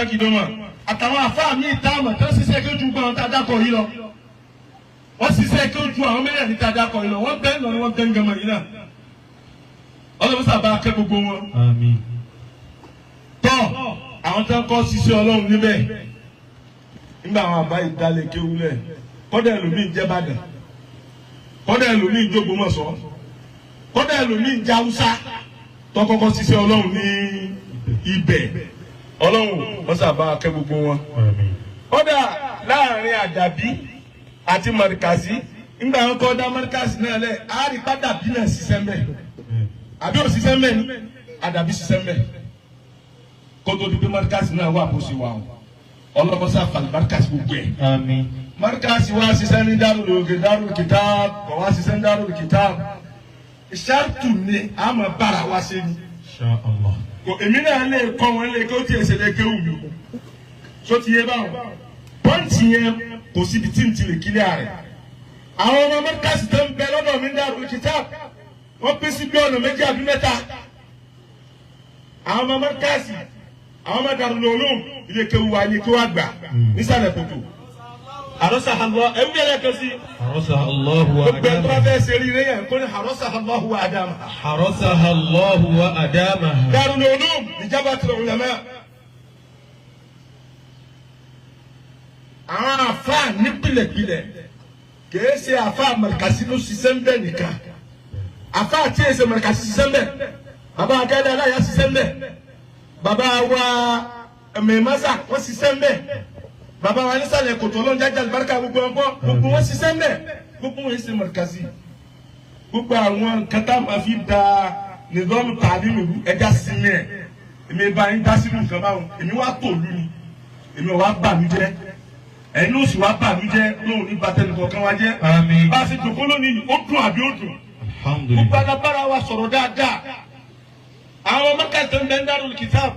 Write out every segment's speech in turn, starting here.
Isaac Idoma àtàwọn àfáà míì táàmù tó ṣiṣẹ́ kí ó ju gbọ́n tá a dákọ̀ yìí lọ wọ́n ṣiṣẹ́ kí ó ju àwọn mẹ́rin tá a dákọ̀ yìí lọ wọ́n bẹ́ẹ̀ lọ ni wọ́n gẹ́gẹ́ mọ̀ yìí náà ọlọ́run sábà kẹ́ gbogbo wọn. Àmín. tọ́ àwọn tó ń kọ́ ṣiṣẹ́ ọlọ́run níbẹ̀ nígbà àwọn àbá ìdálẹ̀ kéwúlẹ̀ kọ́dà ẹlòmíì ń jẹ́ Ìbàdàn kọ́dà ẹlòmíì ń j'Ògbómọ̀ṣọ́ kọ́dà ẹlòmíì ń jẹ́ Haúsá tó kọ́kọ́ ṣiṣẹ́ ọlọ́run ní ibẹ̀ ọlọ́run wọ́n sábà kẹ́ gbogbo wọn. Àmín. kọ́dà láàrin Àdàbí àti Markazi nígbà wọn kọ́ dá Markazi náà lẹ̀ àárípa Àdàbí náà ṣiṣẹ́ mẹ́ àbí òṣìṣẹ́ mẹ́ ni Àdàbí ṣiṣẹ́ mẹ́ kótó dídé Markazi náà wà bó ṣe wà o ọlọ́mọṣà fàlì Markazi gbogbo ẹ̀. Àmín. Markazi wá ṣiṣẹ́ ní Darul Kitab kọ̀ wá ṣiṣẹ́ ní Darul Kitab ìṣàtù ni àmọ́ bára wá ṣe ni. Insha Allah. kò èmi náà lè kọ́ wọn lé kí ó tiẹ̀ ṣe lè kéwù mi so ti yé báwọn pọ́ǹtì yẹn kò síbi tí n ti lè kílẹ̀ rẹ̀ àwọn ọmọ Markazi tó ń bẹ lọ́dọ̀ mi ní Darul Kitab wọ́n pín sí bí ọ̀nà méjì àbí mẹ́ta àwọn ọmọ Markazi àwọn ọmọ Darul Ulum ilé kéwù wa ilé kéwù àgbà nísàlẹ̀ kòtò àrọ́sà àlọ́ ẹ̀wù yẹn kẹ́ sí. حرسها الله وأدامها. حرسها الله وأدامها. دار العلوم لجبهة العلماء. àwọn àfáà nípìlẹ̀pìlẹ̀ kìí ṣe àfáà Markazi ló ṣiṣẹ́ ń bẹ̀ nìkan àfáà tí èsè Markazi ṣiṣẹ́ ń bẹ̀ bàbá akẹ́lẹ́ aláya ṣiṣẹ́ ń bẹ̀ bàbá wa mẹ́másà wọ́n ṣiṣẹ́ ń bẹ̀ bàbá wa nísàlẹ̀ kòtò ló ń jájà àlùbáríkà gbogbo ọgbọ́ gbogbo wọn ṣiṣẹ́ ń bẹ̀ gbogbo wọn ṣe Markazi gbogbo àwọn nǹkan tá a máa fi da nìdọ́mù tàbí nìlú ẹja sinmi ẹ̀ èmi bá yín dá sínú nǹkan báwọn èmi wá tòlú ni èmi wá bà mí jẹ́ ẹ̀yin ló sì wá bà mí jẹ́ lóhùn ní bàtẹ́ni kọ̀ọ̀kan wá jẹ́. Àmín. bá a ṣe jòkó lónìí ó dùn àbí ó dùn. Alhamdulillah. gbogbo alábára wa sọ̀rọ̀ dáadáa. àwọn Markaz ń bẹ ń Darul Kitab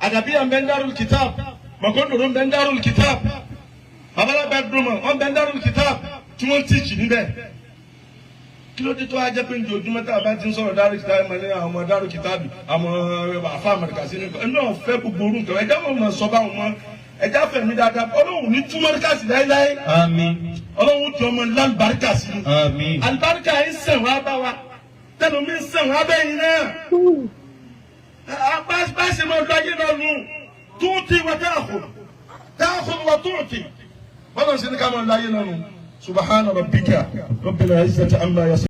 Àdàbíyà ń bẹ ń Darul Kitab Mọ̀kọ́ndòrò ń bẹ ń Darul Kitab babalábẹ́ dùnmọ̀ wọ́n bẹ ń Darul Kitab tí wọ́n ti jì níbẹ̀. kí ló dé tó wá jẹ́ pé njẹ́ ojúmọ́ tá a bá ti ń sọ̀rọ̀ Darul Kitab mọ̀ ní àwọn ọmọ Darul Kitab àwọn àfa Markazi nìkan ẹni náà fẹ́ gbogbo orú nǹkan ẹ̀jẹ̀ mọ̀ mọ̀ sọ báwọn mọ́ ẹja fẹmi dáadáa Ọlọ́run ní tú Markazi láéláé. Àmín. Ọlọ́run tí ọmọ ńlá àlùbáríkà sí i. Àmín. àlùbáríkà yìí sàn wá bá wa tẹnu mi sàn wá bẹ́yìn náà. bá a ṣe máa lọ ayé náà nù tuuti wa ta'khudh wa tu'ti. bọ́lá ń ṣe ní ká máa lọ ayé náà nù subhana rabbika rabbil izzati amma yasifun.